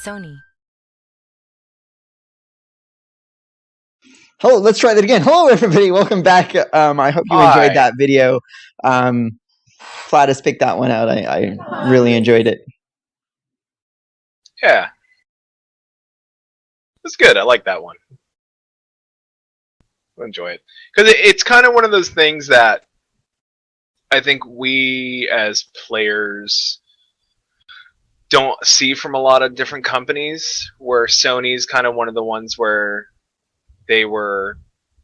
Sony. Hello, let's try that again. Hello, everybody. Welcome back. I hope you enjoyed that video. Flatus picked that one out. I really enjoyed it. Yeah. It's good. I like that one. I enjoy it. Because it's kind of one of those things that I think we as players don't see from a lot of different companies, where Sony's kind of one of the ones where they were,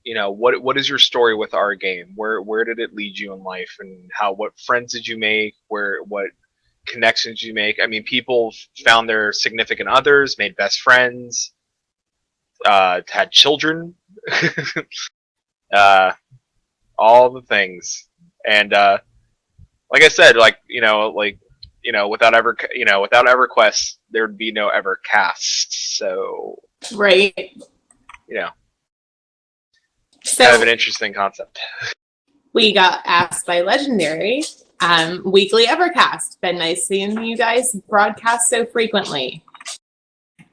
you know, what is your story with our game? Where did it lead you in life, and what friends did you make? What connections did you make? I mean, people found their significant others, made best friends, had children, all the things. And like I said, without EverQuest, there'd be no EverCast. So right, so kind of an interesting concept. We got asked by Legendary, weekly EverCast. Been nice seeing you guys broadcast so frequently.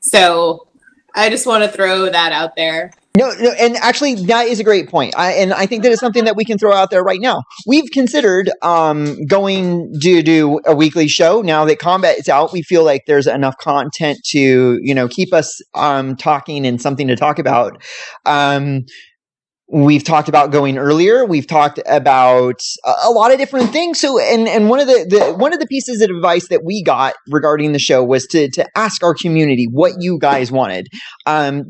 So I just want to throw that out there. No, and actually, that is a great point. I think that is something that we can throw out there right now. We've considered going to do a weekly show now that Combat is out. We feel like there's enough content to keep us talking and something to talk about. We've talked about going earlier. We've talked about a lot of different things. So, and one of the pieces of advice that we got regarding the show was to ask our community what you guys wanted.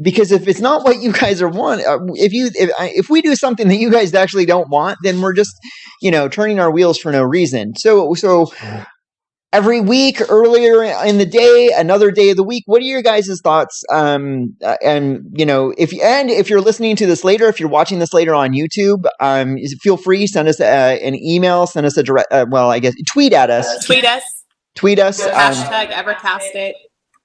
Because if it's not what you guys if we do something that you guys actually don't want, then we're just, turning our wheels for no reason. So. Every week, earlier in the day, another day of the week. What are your guys' thoughts? If you're listening to this later, if you're watching this later on YouTube, feel free, send us an email, send us a direct. Tweet at us. Tweet us. Hashtag EverCast it.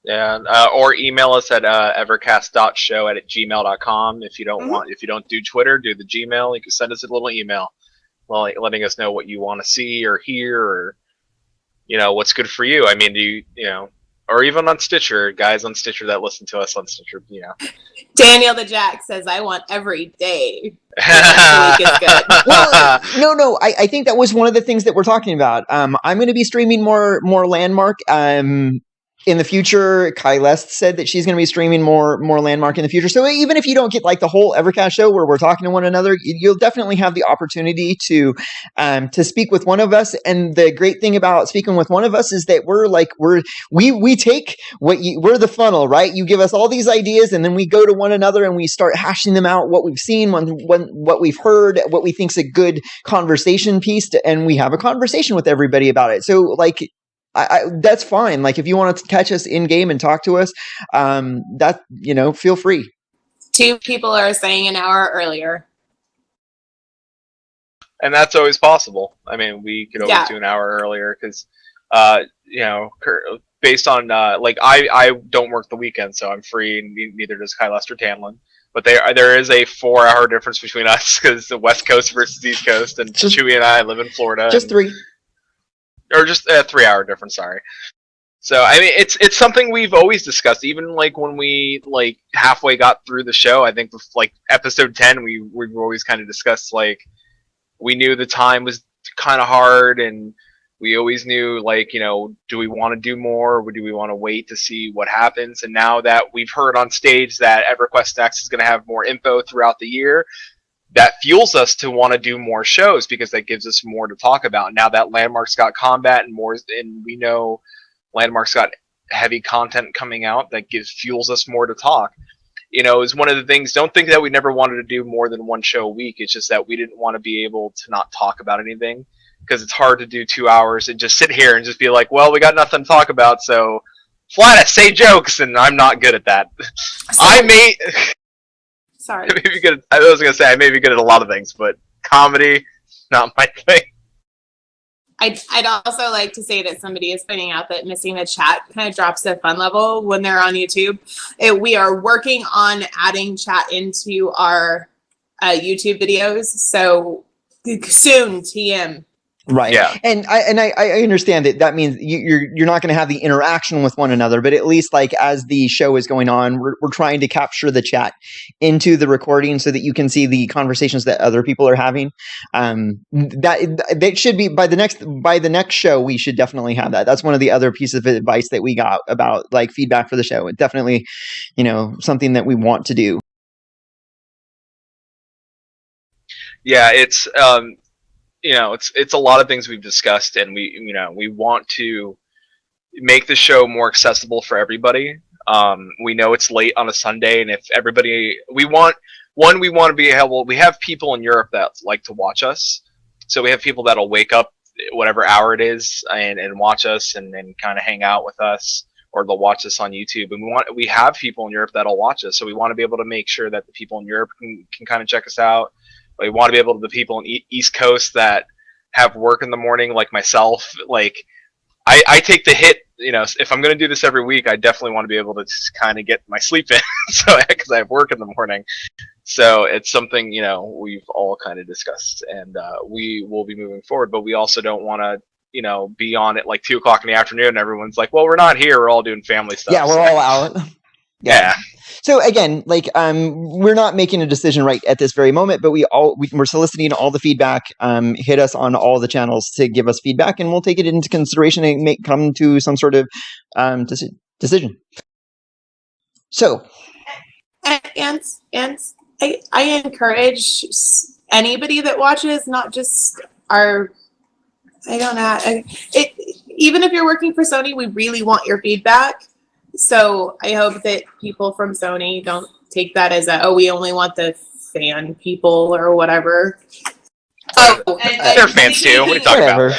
Yeah, or email us at evercast.show@gmail.com. If you don't do Twitter, do the Gmail. You can send us a little email, letting us know what you want to see or hear, or what's good for you. I mean, or even on Stitcher, guys on Stitcher that listen to us on Stitcher, Daniel the Jack says, I want every day. Next week is good. Well, no. I think that was one of the things that we're talking about. I'm going to be streaming more Landmark. In the future, Kai Lest said that she's going to be streaming more Landmark in the future. So even if you don't get like the whole EverCast show where we're talking to one another, you'll definitely have the opportunity to speak with one of us. And the great thing about speaking with one of us is that we take we're the funnel, right? You give us all these ideas, and then we go to one another and we start hashing them out, what we've seen, what we've heard, what we think's a good conversation piece, and we have a conversation with everybody about it. So that's fine. Like if you want to catch us in game and talk to us, feel free. 2 people are saying an hour earlier. And that's always possible. I mean, we could always do an hour earlier because, based on I don't work the weekend, so I'm free. And neither does Kai Lester Tanlin. But there is a 4-hour difference between us because the West Coast versus East Coast, and Chewy and I live in Florida. Just 3. Or just a 3-hour difference, sorry. So, I mean, it's something we've always discussed. Even, when we, halfway got through the show, I think, episode 10, we've always kind of discussed, we knew the time was kind of hard, and we always knew, do we want to do more, or do we want to wait to see what happens? And now that we've heard on stage that EverQuest Next is going to have more info throughout the year, that fuels us to want to do more shows because that gives us more to talk about. Now that Landmark's got combat and more, and we know Landmark's got heavy content coming out, that fuels us more to talk. Is one of the things. Don't think that we never wanted to do more than one show a week. It's just that we didn't want to be able to not talk about anything, because it's hard to do 2 hours and just sit here and just be like, well, we got nothing to talk about, so Flatus, say jokes, and I'm not good at that. Sorry. I was going to say I may be good at a lot of things, but comedy, not my thing. I'd also like to say that somebody is pointing out that missing the chat kind of drops the fun level when they're on YouTube. We are working on adding chat into our YouTube videos, so soon, TM. Right. Yeah. And I understand that that means you're not going to have the interaction with one another, but at least like as the show is going on, we're trying to capture the chat into the recording so that you can see the conversations that other people are having. That should be by the next show, we should definitely have that. That's one of the other pieces of advice that we got about like feedback for the show. It definitely, something that we want to do. Yeah, it's it's a lot of things we've discussed, and we want to make the show more accessible for everybody. We know it's late on a Sunday, and if everybody, we want to be able. We have people in Europe that like to watch us, so we have people that'll wake up whatever hour it is and watch us and kind of hang out with us, or they'll watch us on YouTube. And we have people in Europe that'll watch us, so we want to be able to make sure that the people in Europe can kind of check us out. We want to be able to the people in East Coast that have work in the morning, like myself. Like I take the hit. If I'm going to do this every week, I definitely want to be able to just kind of get my sleep in, so because I have work in the morning. So it's something we've all kind of discussed, and we will be moving forward. But we also don't want to be on at like 2:00 in the afternoon. And everyone's like, "Well, we're not here. We're all doing family stuff." Yeah, we're all out. Yeah. So again, like we're not making a decision right at this very moment, but we're soliciting all the feedback. Hit us on all the channels to give us feedback, and we'll take it into consideration and come to some sort of decision. So, and I encourage anybody that watches, not just our. I don't know. Even if you're working for Sony, we really want your feedback. So I hope that people from Sony don't take that as we only want the fan people or whatever. They're fans too. What are you talking about?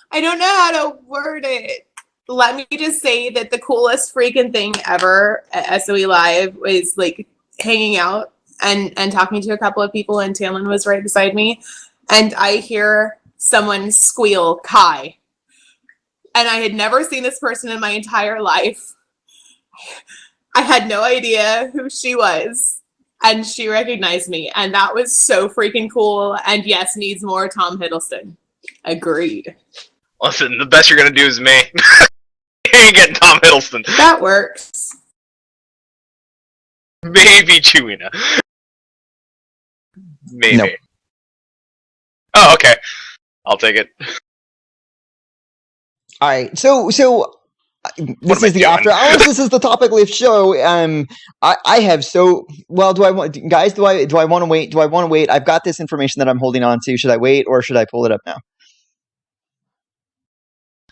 I don't know how to word it. Let me just say that the coolest freaking thing ever at SOE Live was like hanging out and talking to a couple of people, and Talon was right beside me, and I hear someone squeal Kai. And I had never seen this person in my entire life. I had no idea who she was. And she recognized me. And that was so freaking cool. And yes, needs more Tom Hiddleston. Agreed. Listen, the best you're going to do is me. You ain't getting Tom Hiddleston. That works. Maybe Chewina. Maybe. Nope. Oh, okay. I'll take it. All right, so this is the after hours. This is the topic lift show. I have do I want to wait? Do I want to wait? I've got this information that I'm holding on to. Should I wait or should I pull it up now?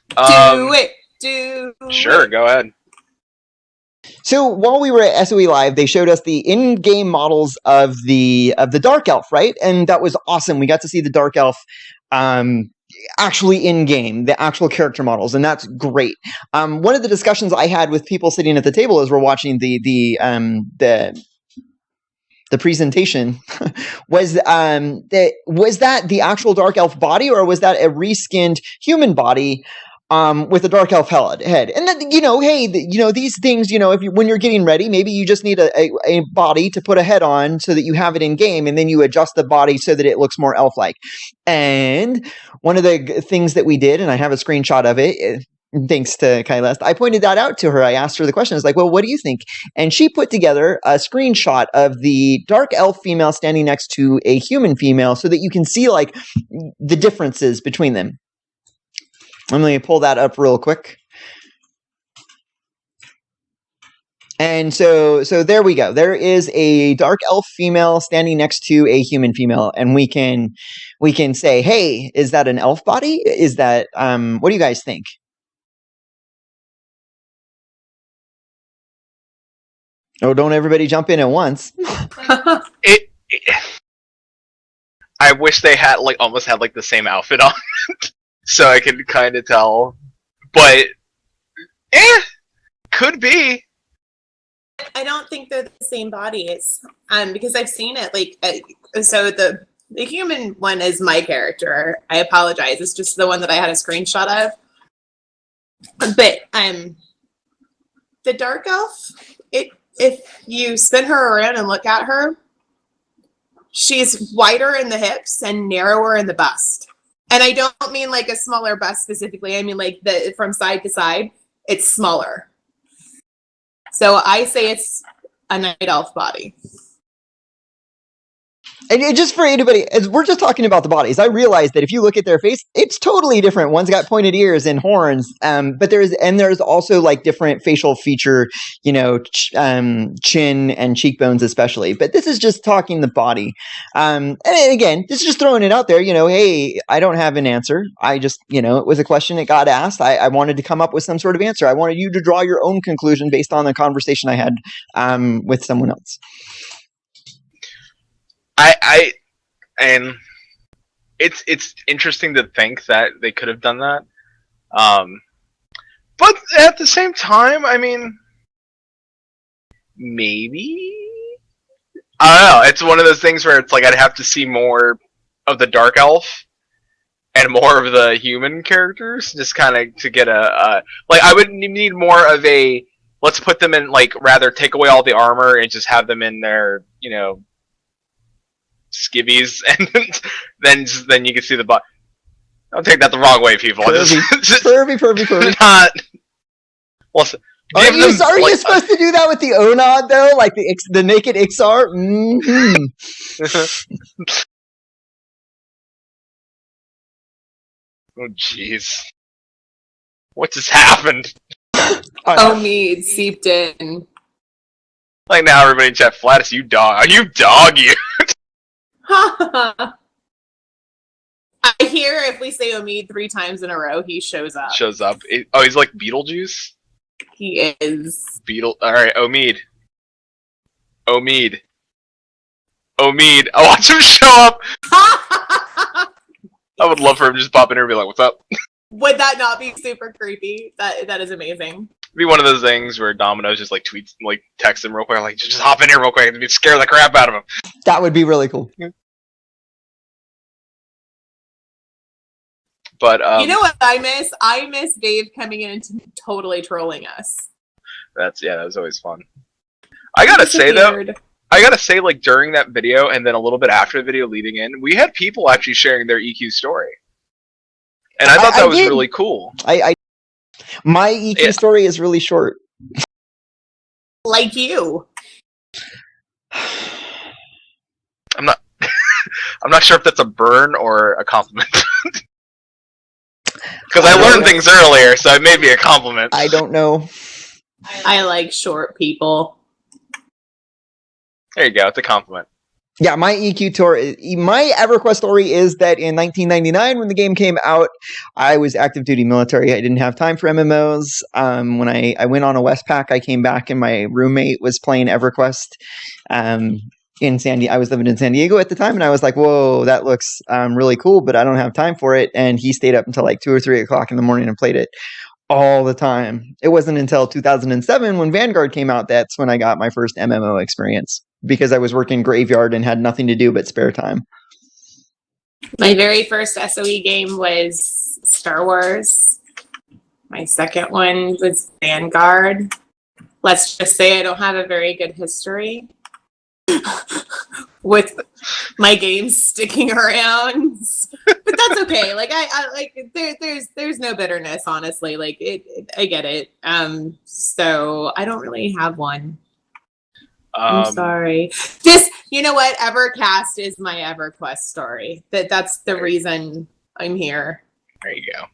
Do it. Sure, go ahead. So while we were at SOE Live, they showed us the in-game models of the Dark Elf, right? And that was awesome. We got to see the Dark Elf actually in game, the actual character models, and that's great. One of the discussions I had with people sitting at the table as we're watching the presentation was that the actual Dark Elf body, or was that a reskinned human body with a Dark Elf head? And then hey, these things, when you're getting ready, maybe you just need a body to put a head on so that you have it in game, and then you adjust the body so that it looks more elf-like. And one of the things that we did, and I have a screenshot of it, thanks to Kylest, I pointed that out to her. I asked her the question. I was like, well, what do you think? And she put together a screenshot of the Dark Elf female standing next to a human female so that you can see like the differences between them. I'm going to pull that up real quick. And so there we go. There is a Dark Elf female standing next to a human female, and we can say, hey, is that an elf body? Is that what do you guys think? Oh, don't everybody jump in at once. I wish they had almost had the same outfit on, so I could kind of tell. But could be. I don't think they're the same bodies, because I've seen it. So the human one is my character. I apologize. It's just the one that I had a screenshot of. But the Dark Elf, if you spin her around and look at her, she's wider in the hips and narrower in the bust. And I don't mean like a smaller bust specifically. I mean like from side to side, it's smaller. So I say it's a night elf body. And just for anybody, as we're just talking about the bodies, I realize that if you look at their face, it's totally different. One's got pointed ears and horns, but there's also like different facial feature, chin and cheekbones especially. But this is just talking the body. And again, this is just throwing it out there. Hey, I don't have an answer. I just, it was a question that got asked. I wanted to come up with some sort of answer. I wanted you to draw your own conclusion based on the conversation I had with someone else. And it's interesting to think that they could have done that. But at the same time, I mean, maybe, I don't know. It's one of those things where it's like I'd have to see more of the dark elf and more of the human characters, just kind of to get like I would need more of a let's put them in, like, rather take away all the armor and just have them in their skivvies, and then you can see the butt. Don't take that the wrong way, people. Pervy. Not. Listen, are you supposed to do that with the Onod though, like the naked Ixar? Mm-hmm. Oh jeez, what just happened? Mead seeped in. Like now, everybody in chat, Flatus, you dog, you. I hear if we say Omid 3 times in a row, he shows up. He's like Beetlejuice? He is. Alright, Omid. I watch him show up! I would love for him to just pop in here and be like, what's up? Would that not be super creepy? That is amazing. It'd be one of those things where Domino's just like tweets, like texts him real quick, like, just hop in here real quick and scare the crap out of him. That would be really cool. But you know what I miss? I miss Dave coming in and totally trolling us. That was always fun. I gotta say, like, during that video and then a little bit after the video leading in, we had people actually sharing their EQ story. And I thought that was really cool. My EQ story is really short. Like you. I'm not sure if that's a burn or a compliment. Because I learned things earlier, so it may be a compliment. I don't know. I like short people. There you go. It's a compliment. Yeah, my EverQuest story is that in 1999, when the game came out, I was active duty military. I didn't have time for MMOs. When I went on a Westpac, I came back and my roommate was playing EverQuest. In I was living in San Diego at the time, and I was like, "Whoa, that looks really cool," but I don't have time for it. And he stayed up until like 2 or 3 o'clock in the morning and played it all the time. It wasn't until 2007 when Vanguard came out that's when I got my first MMO experience, because I was working graveyard and had nothing to do but spare time. My very first SOE game was Star Wars. My second one was Vanguard. Let's just say I don't have a very good history with my games sticking around, but that's okay. Like I like there's no bitterness, honestly. Like I get it. So I don't really have one. I'm sorry. Just, you know what? EverCast is my EverQuest story. That's the reason I'm here. There you go.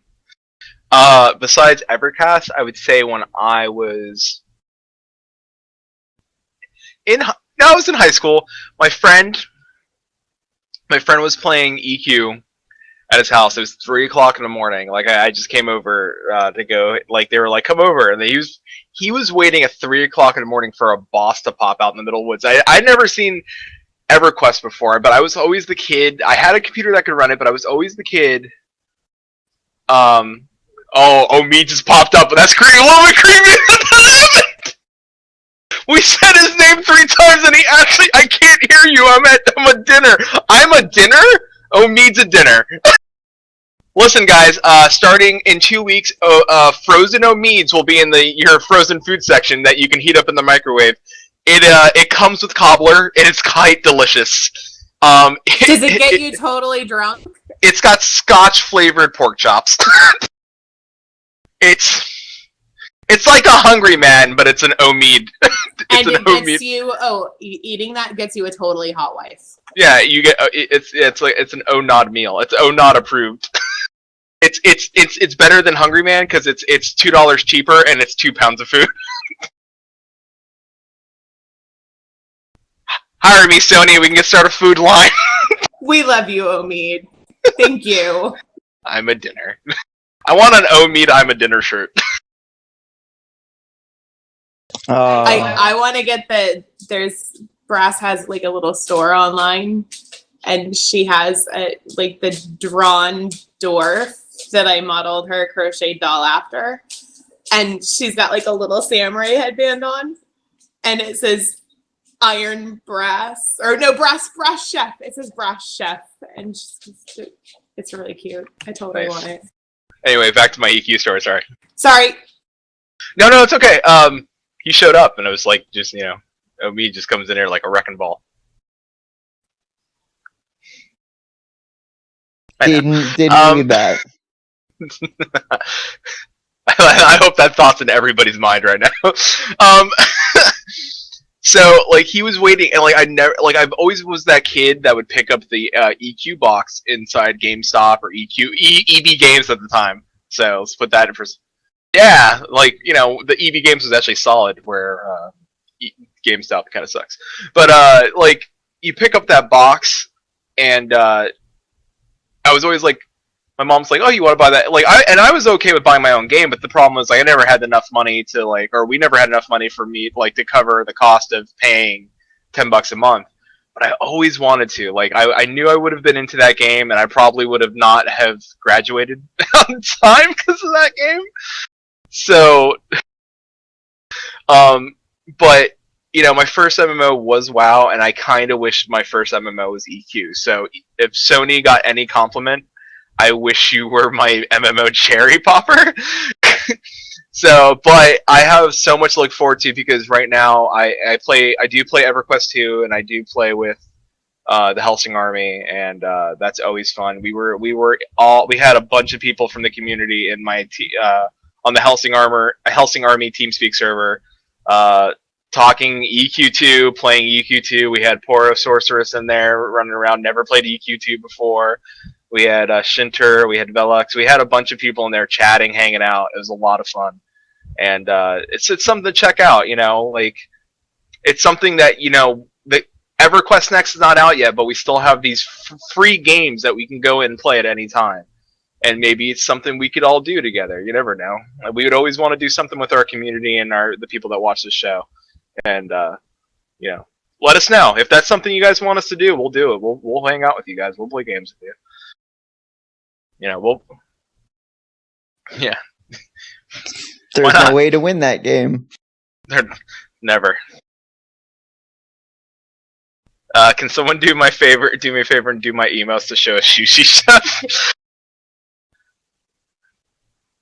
Besides EverCast, I would say when I was in high school, my friend was playing EQ at his house. It was 3 o'clock in the morning. Like I just came over to go. Like they were like, "Come over," and he was waiting at 3 o'clock in the morning for a boss to pop out in the middle of the woods. I'd never seen EverQuest before, but I was always the kid. I had a computer that could run it, but I was always the kid. Me just popped up, but that's creepy. A little bit creepy. We said his name 3 times, and I can't hear you. I'm a dinner. I'm a dinner? Mead's a dinner. Listen, guys, starting in 2 weeks, frozen Meads will be in your frozen food section that you can heat up in the microwave. It comes with cobbler, and it's quite delicious. Does it get you totally drunk? It's got Scotch flavored pork chops. It's like a Hungry Man, but it's an Omeed. And it gets you. Oh, eating that gets you a totally hot wife. Yeah, you get it's an ONOD meal. It's ONOD approved. It's better than Hungry Man because it's $2 cheaper and it's 2 pounds of food. Hire me, Sony. We can get start a food line. We love you, Omeed. Thank you. I'm a dinner. I want an Omeed I'm a dinner shirt. I want to get Brass has like a little store online, and she has like the drawn dwarf that I modeled her crocheted doll after, and she's got like a little samurai headband on, and it says Iron Brass, or no, Brass Chef. It says Brass Chef, and it's really cute. I totally want it. Anyway, back to my EQ story. Sorry. No, it's okay. He showed up, and it was like just me just comes in here like a wrecking ball. Didn't need that. I hope that thought's in everybody's mind right now. So like he was waiting, and like I've always was that kid that would pick up the EQ box inside GameStop or EB Games at the time. So let's put that in perspective. Yeah, like the EB Games was actually solid, where GameStop kind of sucks. But like you pick up that box, and I was always like, my mom's like, "Oh, you want to buy that?" Like I was okay with buying my own game, but the problem was like I never had enough money to or we never had enough money for me to cover the cost of paying $10 a month. But I always wanted to. Like I knew I would have been into that game, and I probably would have not have graduated on time because of that game. So, but my first MMO was WoW, and I kind of wish my first MMO was EQ. So if Sony got any compliment, I wish you were my MMO cherry popper. So, but I have so much to look forward to because right now I do play EverQuest 2, and I do play with the Helsing Army, and that's always fun. We had a bunch of people from the community in my on the Helsing Army TeamSpeak server, talking EQ2, playing EQ2. We had Poro Sorceress in there running around, never played EQ2 before. We had Shinter, we had Velux, we had a bunch of people in there chatting, hanging out. It was a lot of fun, and it's something to check out. Like it's something that the EverQuest Next is not out yet, but we still have these free games that we can go in and play at any time. And maybe it's something we could all do together. You never know. We would always want to do something with our community and the people that watch the show. And let us know if that's something you guys want us to do. We'll do it. We'll hang out with you guys. We'll play games with you. Yeah. There's no way to win that game. Never. Can someone do me a favor and do my emails to show a sushi chef?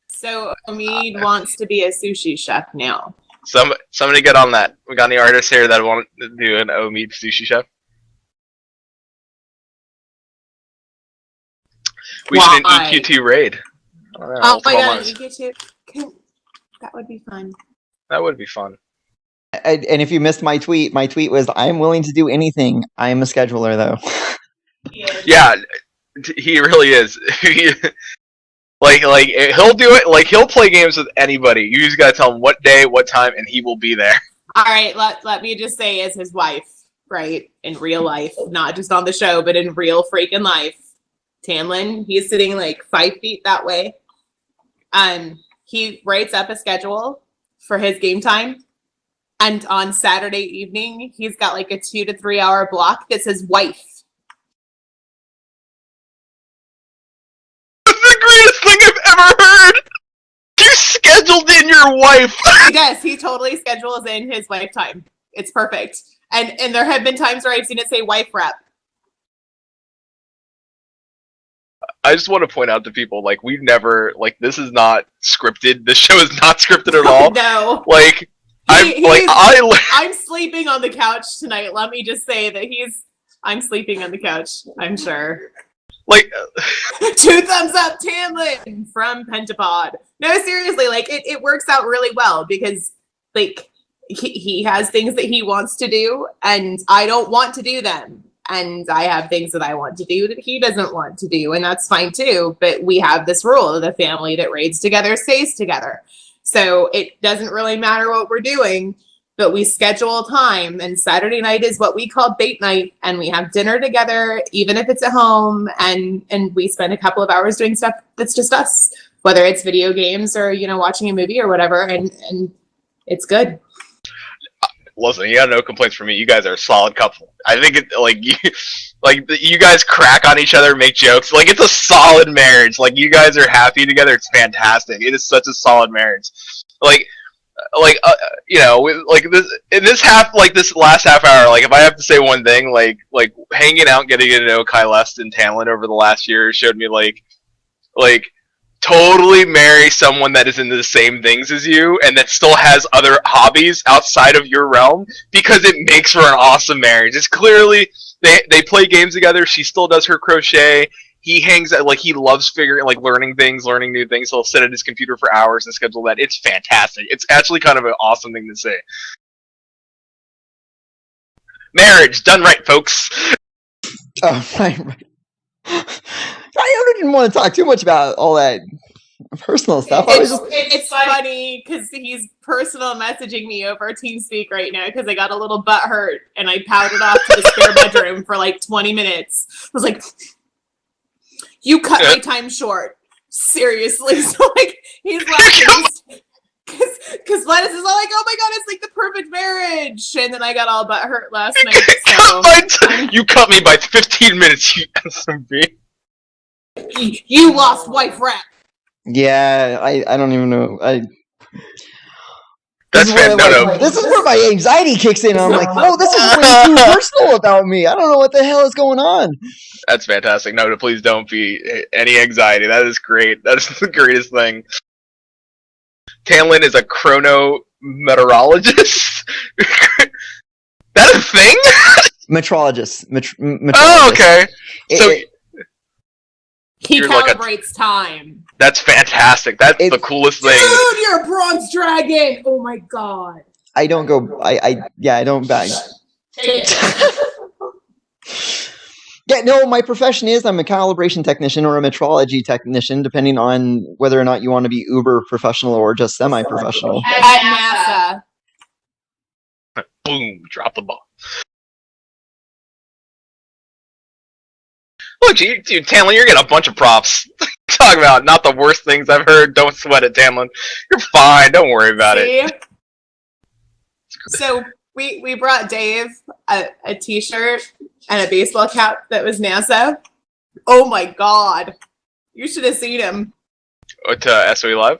So Omeed wants to be a sushi chef now. Somebody get on that. We got any artists here that want to do an Omeed sushi chef? We should an EQ2 raid. Oh my god, EQ2. That would be fun. That would be fun. And if you missed my tweet was, "I'm willing to do anything. I am a scheduler, though." Yeah, he really is. Like he'll do it. Like he'll play games with anybody. You just gotta tell him what day, what time, and he will be there. All right, let me just say, as his wife, right, in real life, not just on the show, but in real freaking life, Tamlin, he's sitting like 5 feet that way. He writes up a schedule for his game time, and on Saturday evening, he's got like a 2 to 3 hour block that says wife. Greatest thing I've ever heard. You scheduled in your wife. Yes, he totally schedules in his wife time. It's perfect. And there have been times where I've seen it say wife rep. I just want to point out to people, like, we've never, like, this is not scripted. This show is not scripted at all. No. Like, I'm sleeping on the couch tonight. Let me just say that I'm sleeping on the couch, I'm sure. Like, 2 thumbs up, Tamlin from Pentapod. No, seriously, like it works out really well because like he has things that he wants to do and I don't want to do them. And I have things that I want to do that he doesn't want to do, and that's fine too. But we have this rule: the family that raids together stays together. So it doesn't really matter what we're doing, but we schedule time. And Saturday night is what we call date night, and we have dinner together, even if it's at home. And we spend a couple of hours doing stuff that's just us, whether it's video games or watching a movie or whatever. And it's good. listen, you got no complaints from me. You guys are a solid couple. I think you guys crack on each other, make jokes. Like, it's a solid marriage. Like, you guys are happy together. It's fantastic. It is such a solid marriage. Like this last half hour. Like, if I have to say one thing, like hanging out, getting to know Kai Lest and Talon over the last year showed me like totally marry someone that is into the same things as you and that still has other hobbies outside of your realm, because it makes for an awesome marriage. It's clearly they play games together. She still does her crochet. He hangs out, like, he loves figuring, like, learning new things. He'll sit at his computer for hours and schedule that. It's fantastic. It's actually kind of an awesome thing to say. Marriage done right, folks. Oh, right. I didn't want to talk too much about all that personal stuff. It's funny because he's personal messaging me over TeamSpeak right now because I got a little butt hurt and I pouted off to the spare bedroom for like 20 minutes. I was like, you cut my time short. Seriously. So like he's laughing because Lettuce is all like, oh my god, it's like the perfect marriage. And then I got all butt hurt last night. So you cut me by 15 minutes, you SMB. You lost wife rep. Yeah, I don't even know. This is where my anxiety kicks in. I'm like, oh, this is way too personal about me. I don't know what the hell is going on. That's fantastic. No, please don't be any anxiety. That is great. That is the greatest thing. Tanlin is a chronometeorologist. That a thing? Metrologist. Oh, okay. So he calibrates time. That's fantastic. That's the coolest thing. Dude, you're a bronze dragon. Oh my god. I don't go. I don't bag. Yeah, no, my profession is I'm a calibration technician or a metrology technician, depending on whether or not you want to be uber professional or just semi-professional. At NASA. Boom, drop the ball. Look, dude, Tamlin, you're getting a bunch of props. Talk about not the worst things I've heard. Don't sweat it, Tamlin. You're fine. Don't worry about it. So we brought Dave a t-shirt and a baseball cap that was NASA. Oh my god. You should have seen him. To SOE Live?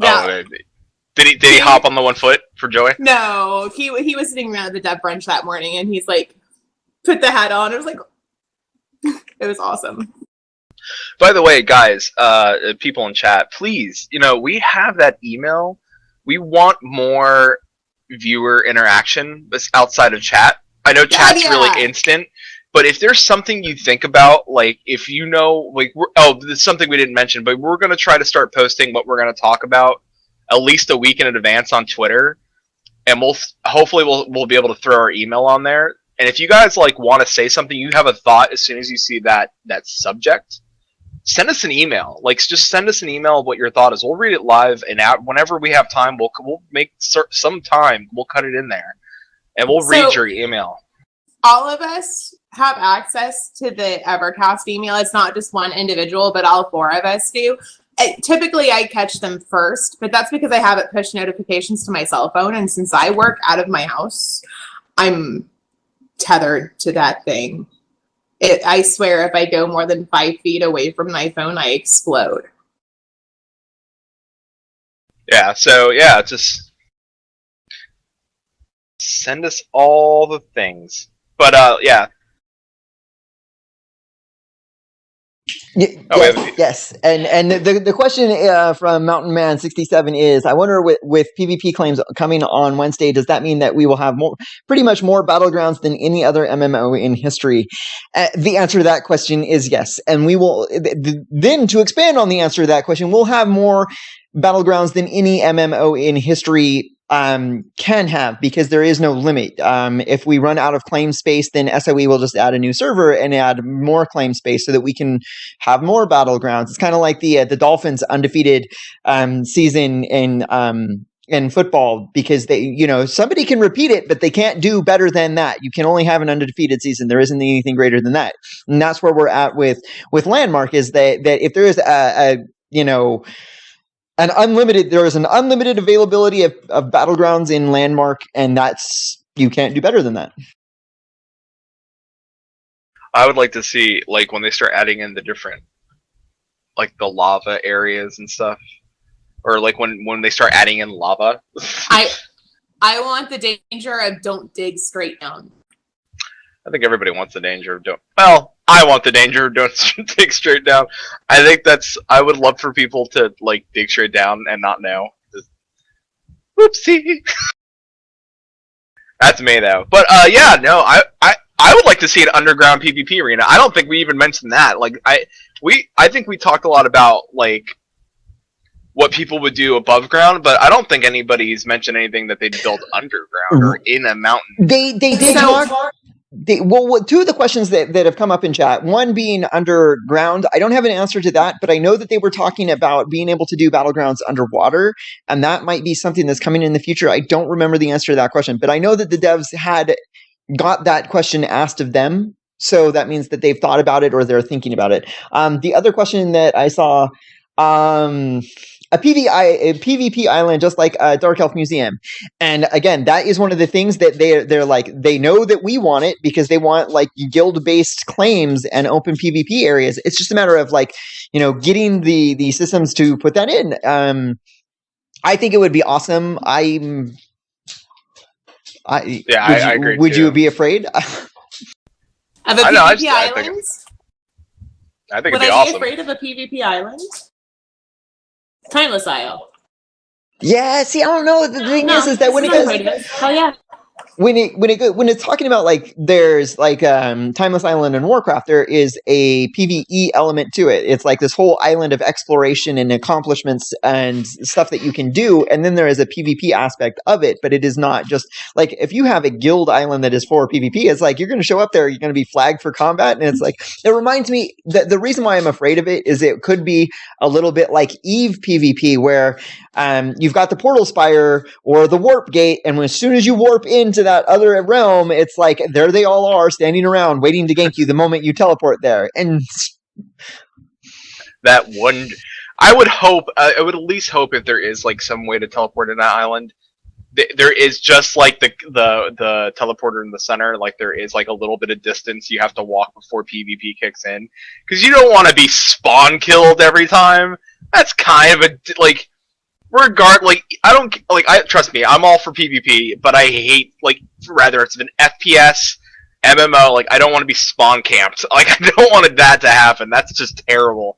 Yeah. Oh, did he hop on the 1 foot for joy? No. He was sitting around the dev brunch that morning and he's like, put the hat on. It was like, it was awesome. By the way, guys, people in chat, please, we have that email. We want more viewer interaction outside of chat. I know chat's really instant, but if there's something you think about, like if this is something we didn't mention, but we're going to try to start posting what we're going to talk about at least a week in advance on Twitter, and we'll be able to throw our email on there. And if you guys want to say something, you have a thought as soon as you see that subject, send us an email. Just send us an email of what your thought is. We'll read it live, and whenever we have time, we'll make some time. We'll cut it in there, and we'll read your email. All of us have access to the EverCast email. It's not just one individual, but all 4 of us do. Typically, I catch them first, but that's because I have it push notifications to my cell phone, and since I work out of my house, I'm tethered to that thing. I swear if I go more than 5 feet away from my phone, I explode. Yeah, so just send us all the things. But yeah. Oh, Yes. And the question from Mountain Man 67 is: I wonder with PvP claims coming on Wednesday, does that mean that we will have pretty much more battlegrounds than any other MMO in history? The answer to that question is yes. And we will then, to expand on the answer to that question, we'll have more battlegrounds than any MMO in history can have, because there is no limit. If we run out of claim space, then SOE will just add a new server and add more claim space so that we can have more battlegrounds. It's kind of like the Dolphins' undefeated season in football, because somebody can repeat it, but they can't do better than that. You can only have an undefeated season. There isn't anything greater than that, and that's where we're at with Landmark. Is that if there is there is an unlimited availability of battlegrounds in Landmark, and you can't do better than that. I would like to see, like, when they start adding in the different, like, the lava areas and stuff, or like when they start adding in lava. I want the danger of don't dig straight down. I think everybody wants the danger of don't. Well, I want the danger of don't dig straight down. I think I would love for people to, like, dig straight down and not know. Just, whoopsie. That's me though. But yeah, no, I would like to see an underground PvP arena. I don't think we even mentioned that. Like, I think we talked a lot about, like, what people would do above ground, but I don't think anybody's mentioned anything that they'd build underground or in a mountain. They did talk. Two of the questions that have come up in chat, one being underground, I don't have an answer to that, but I know that they were talking about being able to do battlegrounds underwater, and that might be something that's coming in the future. I don't remember the answer to that question, but I know that the devs had got that question asked of them, so that means that they've thought about it or they're thinking about it. The other question that I saw, a PvP island, just like a Dark Elf Museum. And again, that is one of the things that they're like, they know that we want it because they want, like, guild-based claims and open PvP areas. It's just a matter of, like, getting the systems to put that in. I think it would be awesome. I agree. Would you be afraid of a PvP island? I think it'd be awesome. Would I be afraid of a PvP island? Timeless Isle. Yeah, see, I don't know. The thing is that when it goes, hell yeah. When it's talking about, like, there's, like, Timeless Island in Warcraft, there is a PvE element to it. It's like this whole island of exploration and accomplishments and stuff that you can do, and then there is a PvP aspect of it, but it is not just, like, if you have a guild island that is for PvP, it's like, you're going to show up there, you're going to be flagged for combat, and it's like, it reminds me, that the reason why I'm afraid of it is it could be a little bit like EVE PvP, where you've got the Portal Spire or the Warp Gate, and as soon as you warp into that other realm, it's like, there they all are, standing around, waiting to gank you the moment you teleport there. And that one, I would at least hope if there is, like, some way to teleport in that island, there is just, like, the teleporter in the center, like, there is, like, a little bit of distance you have to walk before PvP kicks in, because you don't want to be spawn killed every time. That's kind of a, like, trust me, I'm all for PvP, but I hate, like, rather it's an FPS, MMO, like, I don't want to be spawn camped. Like, I don't want that to happen. That's just terrible.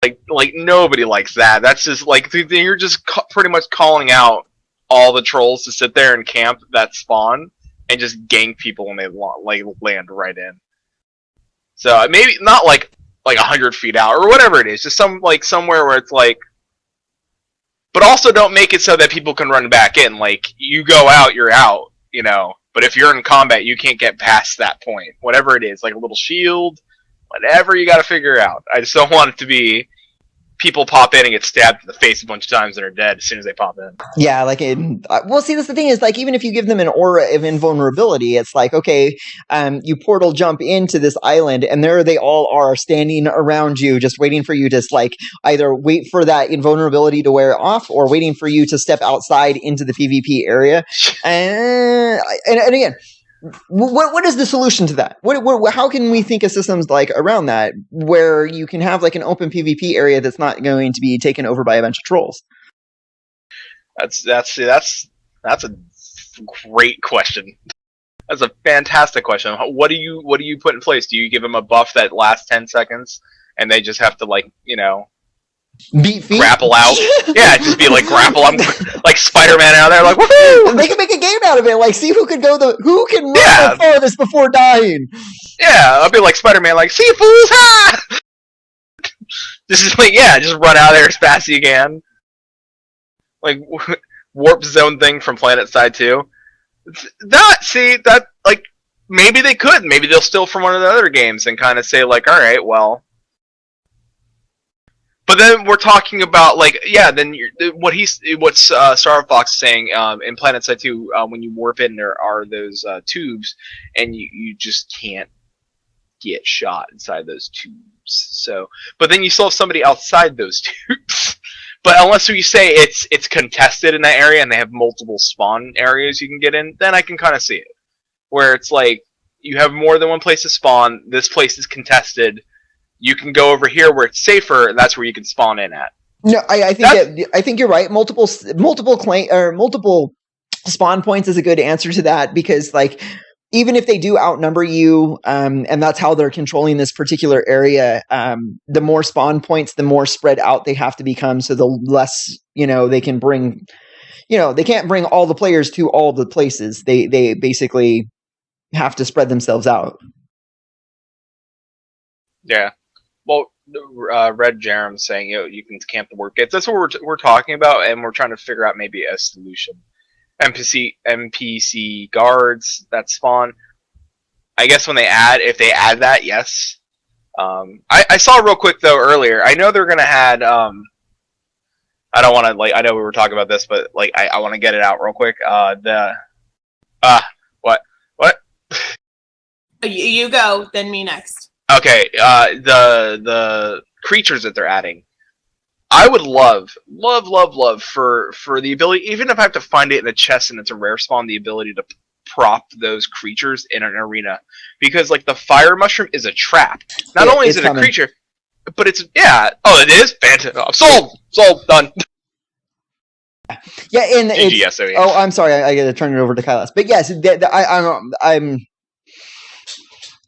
Like nobody likes that. That's just, like, you're just pretty much calling out all the trolls to sit there and camp that spawn and just gank people when they, like, land right in. So maybe not like 100 feet out or whatever it is, just somewhere where it's like. But also don't make it so that people can run back in. Like, you go out, you're out, But if you're in combat, you can't get past that point. Whatever it is, like a little shield, whatever you got to figure out. I just don't want it to be people pop in and get stabbed in the face a bunch of times and are dead as soon as they pop in. Yeah, like, well, see, that's the thing is, like, even if you give them an aura of invulnerability, it's like, okay, you portal jump into this island, and there they all are standing around you, just waiting for you to, like, either wait for that invulnerability to wear off, or waiting for you to step outside into the PvP area. And again, what is the solution to that? How can we think of systems, like, around that, where you can have, like, an open PvP area that's not going to be taken over by a bunch of trolls? That's a great question. That's a fantastic question. What do you put in place? Do you give them a buff that lasts 10 seconds and they just have to beat feet, grapple out. Yeah, just be like grapple. I'm like Spider-Man out there, like woohoo! They can make a game out of it. Like, see who can run the farthest before dying. Yeah, I'll be like Spider-Man, like see fools, ha! Just run out there as fast as you can. Like warp zone thing from Planet Side 2. Maybe they could. Maybe they'll steal from one of the other games and kind of say like, all right, well. But then we're talking about what's Star Fox saying in Planet Side 2 when you warp in, there are those tubes, and you just can't get shot inside those tubes. So, but then you still have somebody outside those tubes. But unless you say it's contested in that area and they have multiple spawn areas you can get in, then I can kind of see it. Where it's like you have more than one place to spawn. This place is contested. You can go over here where it's safer, and that's where you can spawn in at. No, I think you're right. Multiple spawn points is a good answer to that, because like even if they do outnumber you, and that's how they're controlling this particular area, the more spawn points, the more spread out they have to become, so the less they can bring. They can't bring all the players to all the places. They basically have to spread themselves out. Yeah. Well, Red Jerem saying you can camp the work gates. That's what we're talking about, and we're trying to figure out maybe a solution. NPC guards that spawn. I guess if they add that, yes. I saw real quick though earlier. I know they're gonna add. I don't want to I know we were talking about this, but I want to get it out real quick. What? You go, then me next. Okay, the creatures that they're adding, I would love for the ability, even if I have to find it in a chest and it's a rare spawn, the ability to prop those creatures in an arena, because the fire mushroom is a trap. Not only is it a creature, but it's it is fantastic. Sold, done. Yeah, and I'm sorry, I got to turn it over to Kailas. But yes, I'm.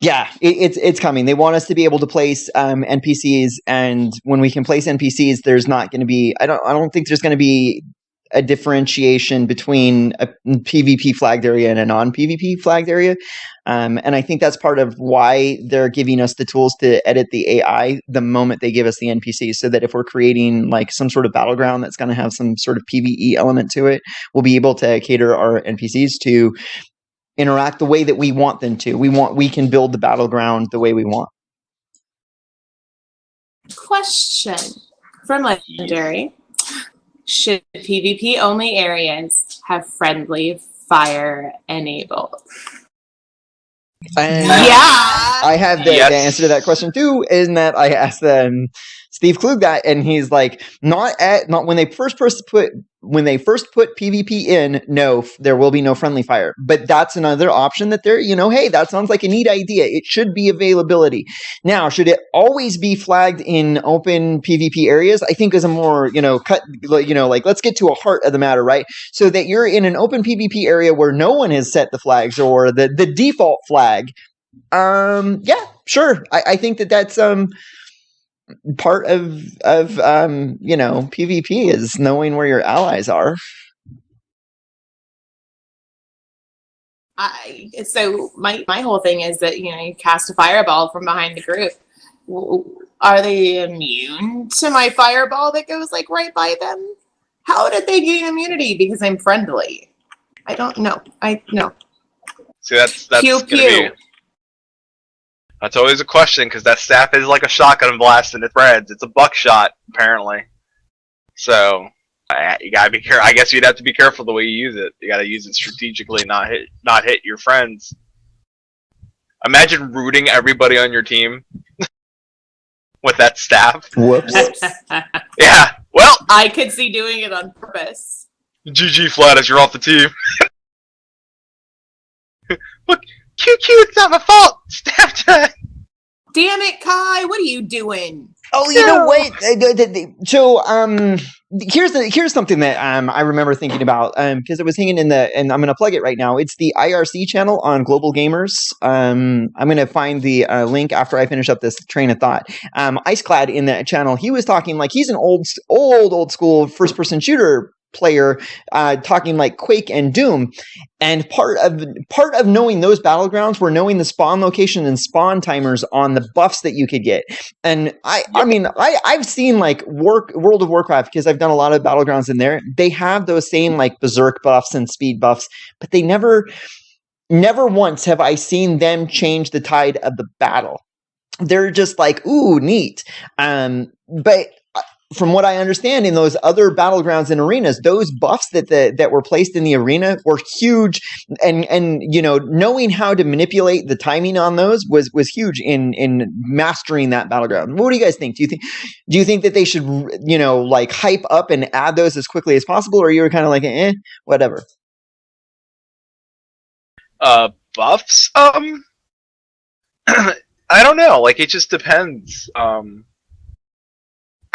Yeah, it's coming. They want us to be able to place NPCs, and when we can place NPCs, there's not going to be. I don't think there's going to be a differentiation between a PvP flagged area and a non-PvP flagged area, and I think that's part of why they're giving us the tools to edit the AI the moment they give us the NPCs, so that if we're creating some sort of battleground that's going to have some sort of PvE element to it, we'll be able to cater our NPCs to interact the way that we want them to. We can build the battleground the way we want. Question from Legendary. Should PvP only areas have friendly fire enabled? I have the answer to that question too, in that I asked Steve Klug that, and he's like, not when they first put PvP in, no, there will be no friendly fire. But that's another option that they're, hey, that sounds like a neat idea. It should be availability. Now, should it always be flagged in open PvP areas? I think is a more, let's get to a heart of the matter, right? So that you're in an open PvP area where no one has set the flags or the default flag. Yeah, sure. I think that's part of PvP is knowing where your allies are. So my whole thing is that you cast a fireball from behind the group. Are they immune to my fireball that goes right by them? How did they gain immunity? Because I'm friendly. I don't know. See, that's pew pew. That's always a question, because that staff is like a shotgun blast and it spreads. It's a buckshot, apparently. So you gotta be careful. I guess you'd have to be careful the way you use it. You gotta use it strategically, not hit your friends. Imagine rooting everybody on your team with that staff. Whoops. Yeah. Well, I could see doing it on purpose. GG Flatus, you're off the team. Look. QQ, it's not my fault! Staff time! Damn it, Kai! What are you doing? Oh, you know what? So, here's something that I remember thinking about because it was hanging in and I'm going to plug it right now. It's the IRC channel on Global Gamers. I'm going to find the link after I finish up this train of thought. Iceclad in that channel, he was talking like he's an old school first person shooter player, talking like Quake and Doom. And part of knowing those battlegrounds were knowing the spawn location and spawn timers on the buffs that you could get. And I've seen like World of Warcraft because I've done a lot of battlegrounds in there. They have those same like berserk buffs and speed buffs, but they never once have I seen them change the tide of the battle. They're just like, ooh, neat. But from what I understand, in those other battlegrounds and arenas, those buffs that were placed in the arena were huge, and knowing how to manipulate the timing on those was huge in mastering that battleground. What do you guys think? Do you think that they should like hype up and add those as quickly as possible, or you were kind of like whatever? Buffs? I don't know. Like, it just depends.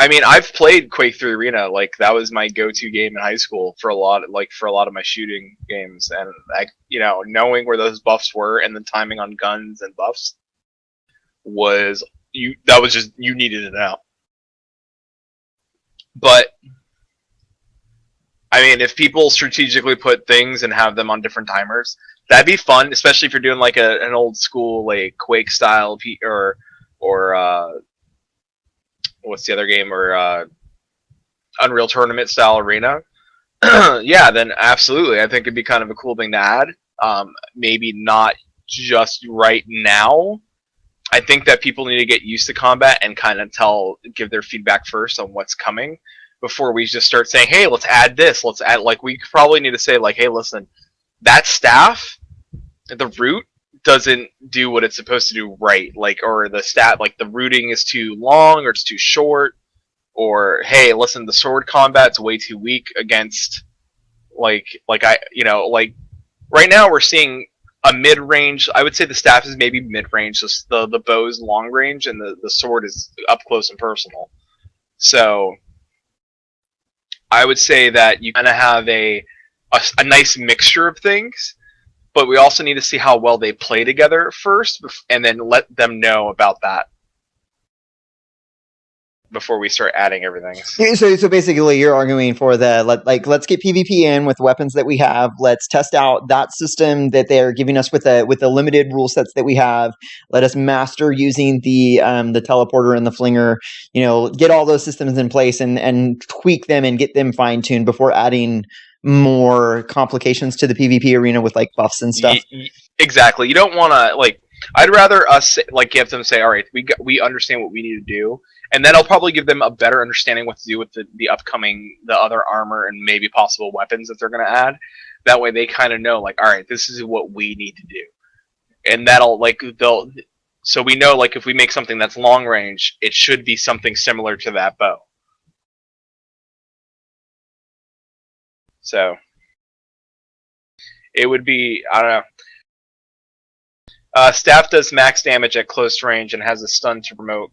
I mean, I've played Quake 3 Arena. Like, that was my go-to game in high school for a lot of my shooting games, and knowing where those buffs were and the timing on guns and buffs was you needed to know. But I mean, if people strategically put things and have them on different timers, that'd be fun, especially if you're doing like an old school like Quake style or what's the other game, or Unreal Tournament style arena. Yeah, then absolutely, I think it'd be kind of a cool thing to add. Maybe not just right now. I think that people need to get used to combat and kind of give their feedback first on what's coming before we just start saying, hey, let's add this. Let's add, like, we probably need to say, like, hey, listen, that staff, the root, doesn't do what it's supposed to do right, like, or the stat, like the routing is too long or it's too short, or hey, listen, the sword combat's way too weak against like right now we're seeing a mid-range. I would say the staff is maybe mid-range, the bow's long range, and the sword is up close and personal. So I would say that you kind of have a nice mixture of things, but we also need to see how well they play together first, and then let them know about that before we start adding everything. So basically, you're arguing for let's get PvP in with weapons that we have. Let's test out that system that they're giving us with the limited rule sets that we have. Let us master using the teleporter and the flinger. Get all those systems in place and tweak them and get them fine tuned before adding more complications to the PvP arena with like buffs and stuff. Exactly. You don't want to like. I'd rather us like give them say, all right, we understand what we need to do, and then I'll probably give them a better understanding what to do with the other armor and maybe possible weapons that they're going to add. That way, they kind of know, like, all right, this is what we need to do, and so we know, like, if we make something that's long range, it should be something similar to that bow. So it would be, I don't know. Staff does max damage at close range and has a stun to promote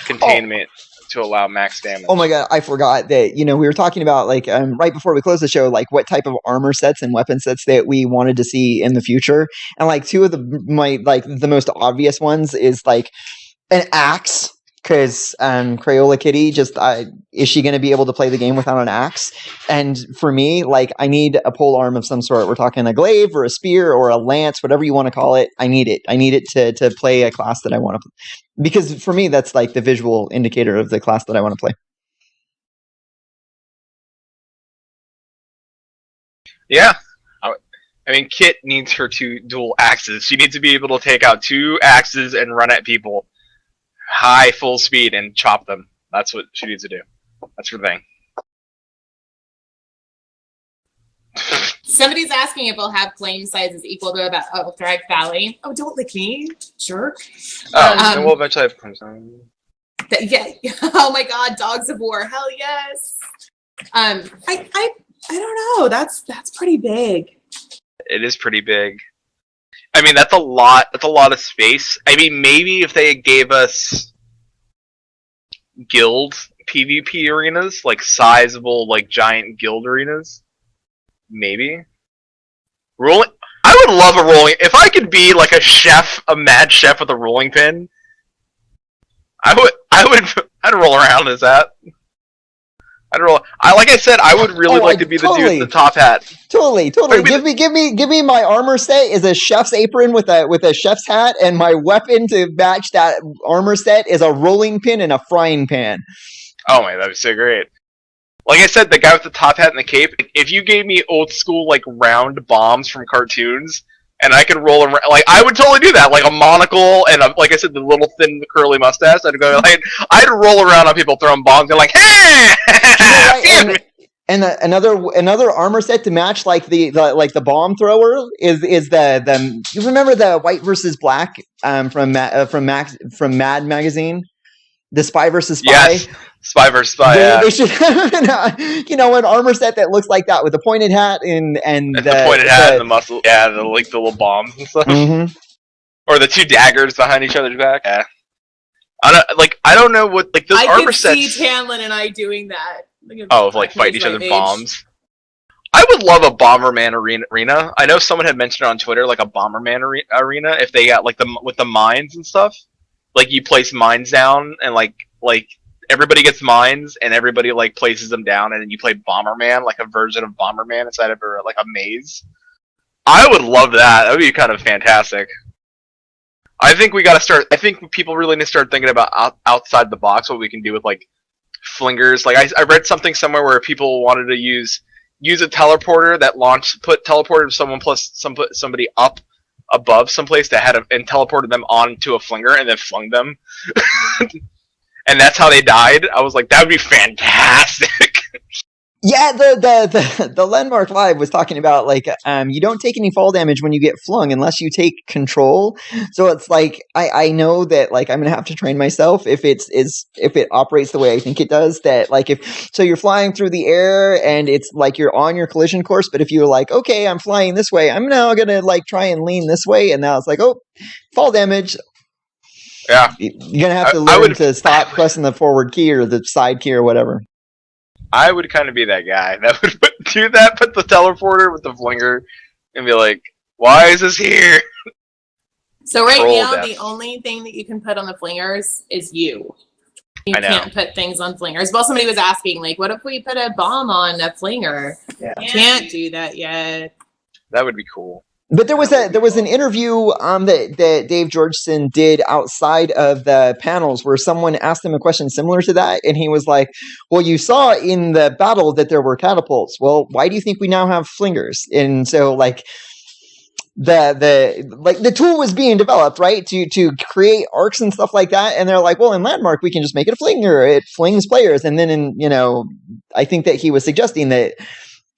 containment to allow max damage. Oh my god, I forgot that, we were talking about, like, right before we closed the show, like, what type of armor sets and weapon sets that we wanted to see in the future. And, like, two of the most obvious ones is, like, an axe, because Crayola Kitty is she going to be able to play the game without an axe? And for me, like, I need a pole arm of some sort. We're talking a glaive or a spear or a lance, whatever you want to call it. I need it to play a class that I want to play. Because for me, that's like the visual indicator of the class that I want to play. Yeah. I mean, Kit needs her two dual axes. She needs to be able to take out two axes and run at people high full speed and chop them. That's what she needs to do. That's her thing. Somebody's asking if we'll have flame sizes equal to about Thrag Valley. Oh, don't lick me, jerk. And we'll eventually have flame sizes. Yeah. Oh my god, Dogs of War. Hell yes. I don't know. That's pretty big. It is pretty big. I mean, that's a lot of space. I mean, maybe if they gave us guild PvP arenas, like sizable, like giant guild arenas. Maybe rolling. I would love a rolling. If I could be like a chef, a mad chef with a rolling pin, I would. I'd roll around as that. Like I said, I would really like to be the dude with the top hat. Totally. Give me my armor set is a chef's apron with a chef's hat, and my weapon to match that armor set is a rolling pin and a frying pan. Oh my, that'd be so great. Like I said, the guy with the top hat and the cape. If you gave me old school like round bombs from cartoons, and I could roll around, like I would totally do that, like a monocle and like I said, the little thin curly mustache. I'd go like I'd roll around on people throwing bombs and like, hey, and another armor set to match like the bomb thrower is the you remember the White versus Black from Mad magazine, the Spy versus Spy. Yes. Spy versus Spy. They should have an armor set that looks like that with the pointed hat and the pointed hat and the muscle. Yeah, the little bombs and stuff. Mm-hmm. Or the two daggers behind each other's back. Yeah. I don't know what like those armor sets. I could see Tanlin and I doing that. Like fight each other with bombs. I would love a Bomberman arena. I know someone had mentioned it on Twitter, like a Bomberman arena, if they got like with the mines and stuff. Like you place mines down and like everybody gets mines and everybody like places them down, and then you play Bomberman, like a version of Bomberman inside of like a maze. I would love that. That would be kind of fantastic. I think we got to start. I think people really need to start thinking about outside the box what we can do with like flingers. Like I read something somewhere where people wanted to use a teleporter that teleported someone plus somebody up above someplace that and teleported them onto a flinger and then flung them. And that's how they died. I was like, that would be fantastic. Yeah, the Landmark Live was talking about like you don't take any fall damage when you get flung unless you take control. So it's like I know that like I'm gonna have to train myself if it operates the way I think it does. That like if you're flying through the air and it's like you're on your collision course, but if you're like, okay, I'm flying this way, I'm now gonna like try and lean this way, and now it's like, oh, fall damage. Yeah, you're gonna have to learn to stop pressing the forward key or the side key or whatever. I would kind of be that guy that would do that, put the teleporter with the flinger, and be like, "Why is this here?" So right now, the only thing that you can put on the flingers is you. You can't put things on flingers. Well, somebody was asking, like, what if we put a bomb on a flinger? Yeah. Can't do that yet. That would be cool. But there was an interview that Dave Georgeson did outside of the panels where someone asked him a question similar to that, and he was like, "Well, you saw in the battle that there were catapults. Well, why do you think we now have flingers?" And so like the tool was being developed, right, to create arcs and stuff like that, and they're like, well, in Landmark we can just make it a flinger. It flings players, and then I think that he was suggesting that.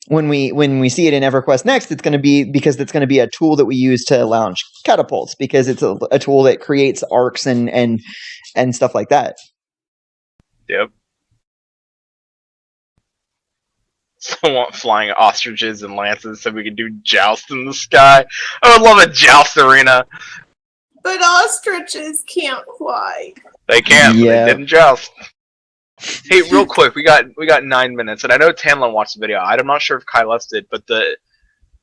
When we see it in EverQuest Next, it's going to be a tool that we use to launch catapults because it's a tool that creates arcs and stuff like that. Yep. So I want flying ostriches and lances so we can do joust in the sky. I would love a joust arena. But ostriches can't fly. They can't. Yeah. They didn't joust. Hey, real quick, we got 9 minutes, and I know Tanlin watched the video. I'm not sure if Kyleth did, but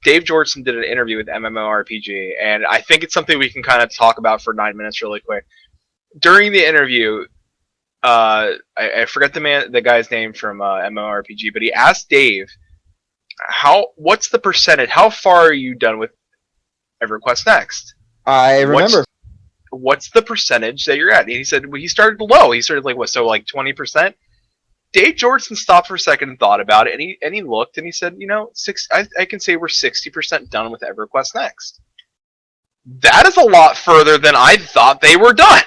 Dave Georgeson did an interview with MMORPG, and I think it's something we can kind of talk about for 9 minutes really quick. During the interview, I forget the guy's name from MMORPG, but he asked Dave, what's the percentage? How far are you done with EverQuest Next? I remember. What's the percentage that you're at? And he said, well, he started low. He started like 20%? Dave Georgeson stopped for a second and thought about it, and he looked and he said, I can say we're 60% done with EverQuest Next. That is a lot further than I thought they were done.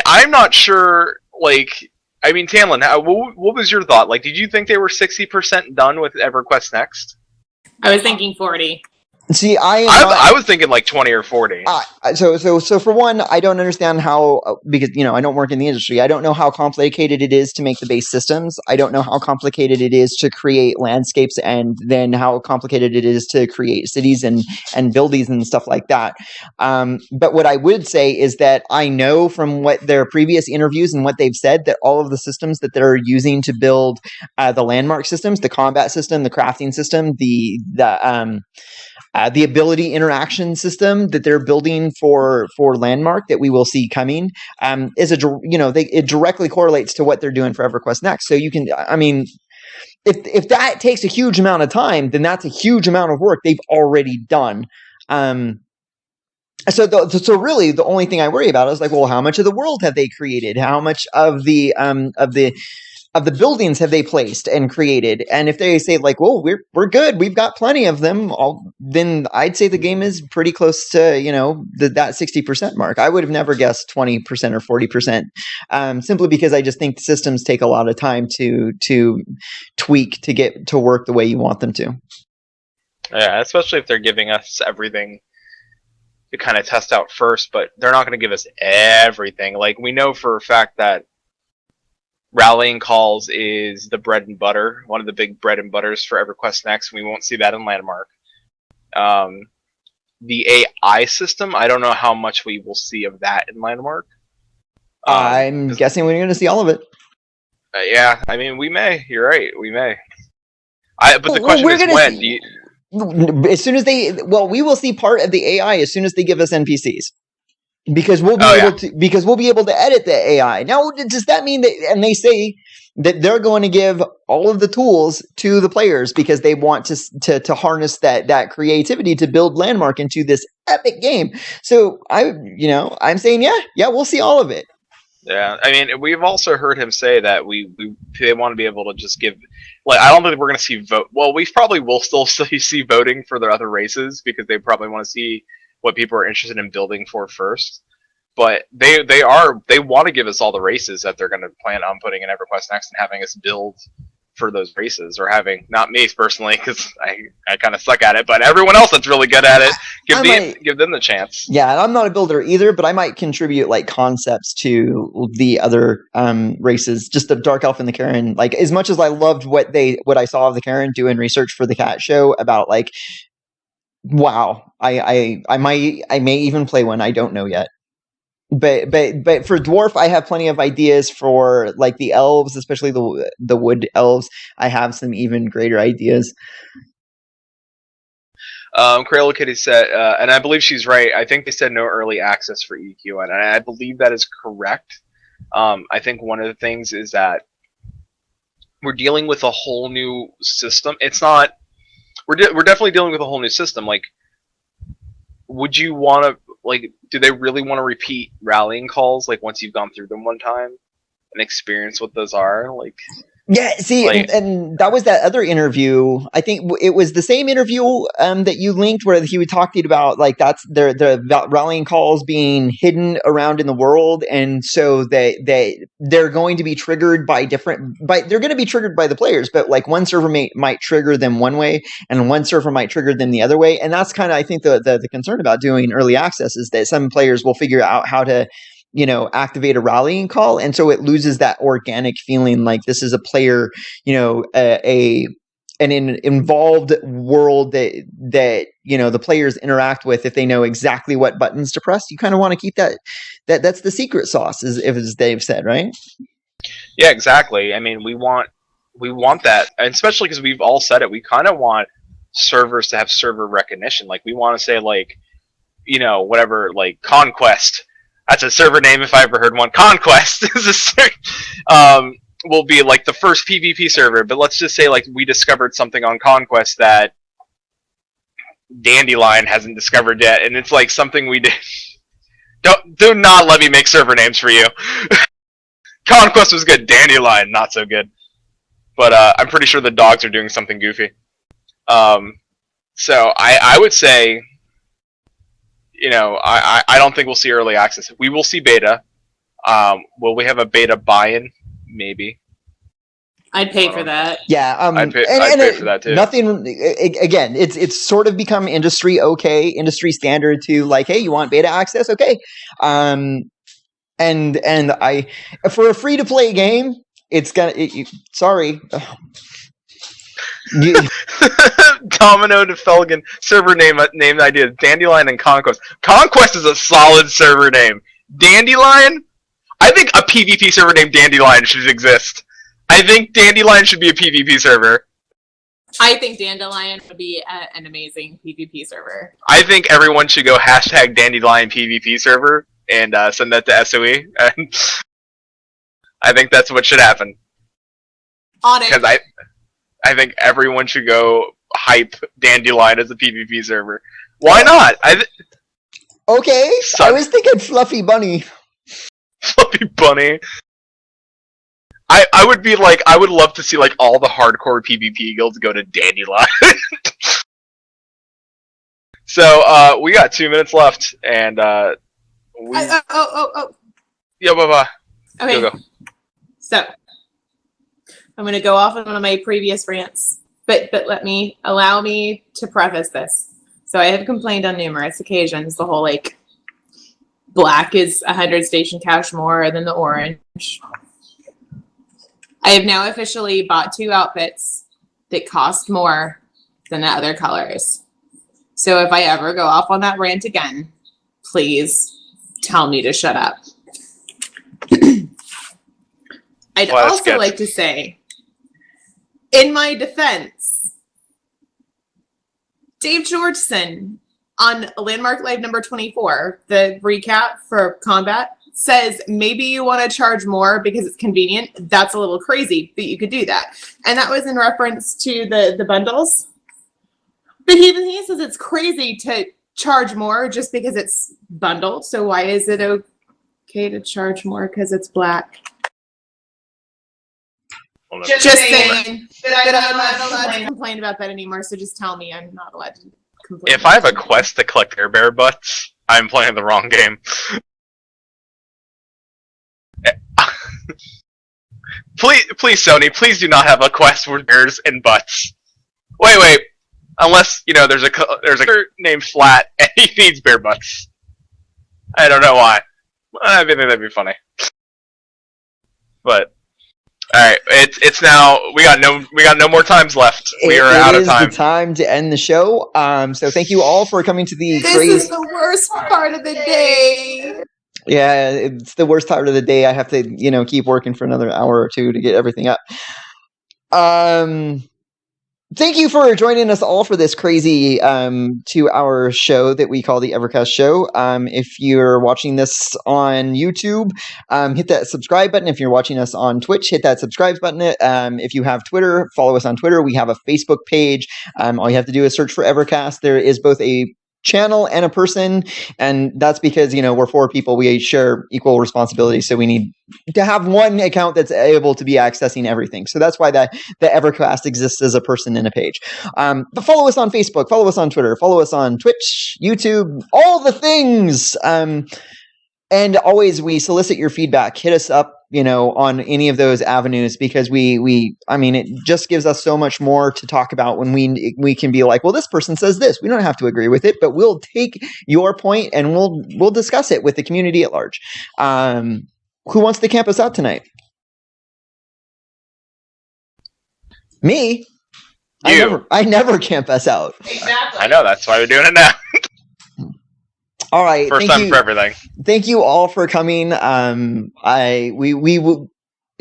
I'm not sure, Tanlin, what was your thought? Did you think they were 60% done with EverQuest Next? I was thinking 40. See, I was thinking like 20 or 40. So for one, I don't understand how, because I don't work in the industry. I don't know how complicated it is to make the base systems. I don't know how complicated it is to create landscapes, and then how complicated it is to create cities and buildings and stuff like that. But what I would say is that I know from what their previous interviews and what they've said that all of the systems that they're using to build the landmark systems, the combat system, the crafting system, the ability interaction system that they're building for Landmark that we will see coming is it directly correlates to what they're doing for EverQuest Next. So you can, if that takes a huge amount of time, then that's a huge amount of work they've already done. So really, the only thing I worry about is like, well, how much of the world have they created? How much of the buildings have they placed and created? And if they say like, well, we're good, we've got plenty of them, then I'd say the game is pretty close to that 60% mark. I would have never guessed 20% or 40%, simply because I just think systems take a lot of time to tweak to get to work the way you want them to. Yeah, especially if they're giving us everything to kind of test out first, but they're not going to give us everything. Like, we know for a fact that rallying calls is the bread and butter, one of the big bread and butters for EverQuest Next. We won't see that in Landmark. The AI system, I don't know how much we will see of that in Landmark. I'm guessing we're going to see all of it. Yeah, I mean, we may. You're right, we may. But the question is when. As soon as we will see part of the AI as soon as they give us NPCs. Because we'll be able to edit the AI. Now, does that mean that? And they say that they're going to give all of the tools to the players because they want to harness that creativity to build Landmark into this epic game. So I'm saying yeah, we'll see all of it. Yeah, I mean, we've also heard him say that they want to be able to just give. Like, I don't think we're going to see vote. Well, we probably will still see voting for their other races because they probably want to see what people are interested in building for first. But they want to give us all the races that they're going to plan on putting in EverQuest Next and having us build for those races, or having, not me personally because I kind of suck at it, but everyone else that's really good at it, give them the chance. Yeah, and I'm not a builder either, but I might contribute like concepts to the other races, just the Dark Elf and the Karen. Like, as much as I loved what I saw of the Karen doing research for the Cat Show about, like, wow, I may even play one. I don't know yet. But for dwarf, I have plenty of ideas for like the elves, especially the wood elves. I have some even greater ideas. Crayola Kitty said, and I believe she's right. I think they said no early access for EQ, and I believe that is correct. I think one of the things is that we're dealing with a whole new system. It's not. We're definitely dealing with a whole new system. Like, would you want to? Like, do they really want to repeat rallying calls, like, once you've gone through them one time and experience what those are? Like, yeah, see, like, and that was that other interview. I think it was the same interview that you linked where he was talking about, like, that's the rallying calls being hidden around in the world, and so they're going to be triggered they're going to be triggered by the players, but like one server might trigger them one way, and one server might trigger them the other way, and that's kind of, I think, the concern about doing early access is that some players will figure out how to activate a rallying call, and so it loses that organic feeling like this is a player, an involved world that the players interact with if they know exactly what buttons to press. You kind of want to keep that's the secret sauce, as Dave said, right? Yeah, exactly. I mean, we want that, and especially because we've all said it. We kind of want servers to have server recognition. Like, we want to say, like, whatever, like Conquest. That's a server name if I ever heard one. Conquest is will be like the first PvP server, but let's just say, like, we discovered something on Conquest that Dandelion hasn't discovered yet, and it's like something we did. Do not let me make server names for you. Conquest was good. Dandelion, not so good. But I'm pretty sure the dogs are doing something goofy. So I would say, I don't think we'll see early access. We will see beta. Will we have a beta buy-in? Maybe. I'd pay for that. Yeah, I'd pay for that too. Nothing. Again, it's sort of become industry standard to like, hey, you want beta access? Okay, and I for a free to play game, it's gonna. Sorry. Domino to Felgen server name idea: Dandelion and Conquest. Conquest is a solid server name. Dandelion, I think a PvP server named Dandelion should exist. I think Dandelion should be a PvP server. I think Dandelion would be an amazing PvP server. I think everyone should go hashtag Dandelion PvP server and send that to SOE. And I think that's what should happen. On it. Because I think everyone should go hype Dandelion as a PvP server. Why not? Okay, I was thinking Fluffy Bunny. Fluffy Bunny. I would be like, I would love to see like all the hardcore PvP guilds go to Dandelion. So we got 2 minutes left, and Oh. Yeah, bye. Okay. Go. So I'm going to go off on one of my previous rants, but allow me to preface this. So I have complained on numerous occasions the whole like black is 100 station cash more than the orange. I have now officially bought 2 outfits that cost more than the other colors. So if I ever go off on that rant again, please tell me to shut up. I'd also like to say, in my defense, Dave Georgeson on Landmark Live number 24, the recap for combat, says maybe you want to charge more because it's convenient. That's a little crazy, but you could do that. And that was in reference to the bundles. But even he says it's crazy to charge more just because it's bundled. So why is it okay to charge more because it's black? Just saying that I'm not allowed to complain about that anymore, so just tell me I'm not allowed to complain. If I have a quest to collect Air Bear butts, I'm playing the wrong game. Please, Sony, please do not have a quest with bears and butts. Wait. Unless, there's a named Flat and he needs bear butts. I don't know why. I think that'd be funny. But alright, it's now we got no more times left. We are out of time. It is the time to end the show. So thank you all for coming to the This is the worst part of the day. Yeah, it's the worst part of the day. I have to, keep working for another hour or two to get everything up. Thank you for joining us all for this crazy 2-hour show that we call the EverCast show. If you're watching this on YouTube, hit that subscribe button. If you're watching us on Twitch, hit that subscribe button. If you have Twitter, follow us on Twitter. We have a Facebook page. All you have to do is search for EverCast. There is both a channel and a person, and that's because we're 4 people. We share equal responsibility, so we need to have one account that's able to be accessing everything. So that's why the EverCast exists as a person and a page. But follow us on Facebook, follow us on Twitter, follow us on Twitch, YouTube, all the things. And always we solicit your feedback. Hit us up, on any of those avenues, because it just gives us so much more to talk about when we can be like, well, this person says this. We don't have to agree with it, but we'll take your point and we'll discuss it with the community at large. Who wants to camp us out tonight? Me? You. I never camp us out. Exactly. I know, that's why we're doing it now. All right. First time for everything. Thank you all for coming. We will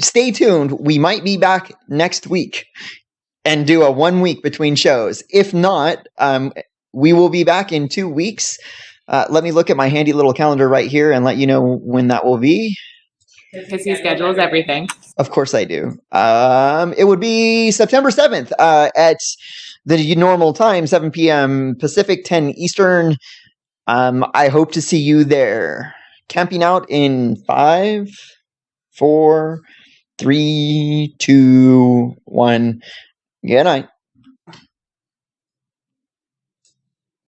stay tuned. We might be back next week and do a 1 week between shows. If not, we will be back in 2 weeks. Let me look at my handy little calendar right here and let you know when that will be. Because he schedules everything. Of course I do. It would be September 7th at the normal time, 7 p.m. Pacific, 10 Eastern. I hope to see you there. Camping out in 5, 4, 3, 2, 1. Good night.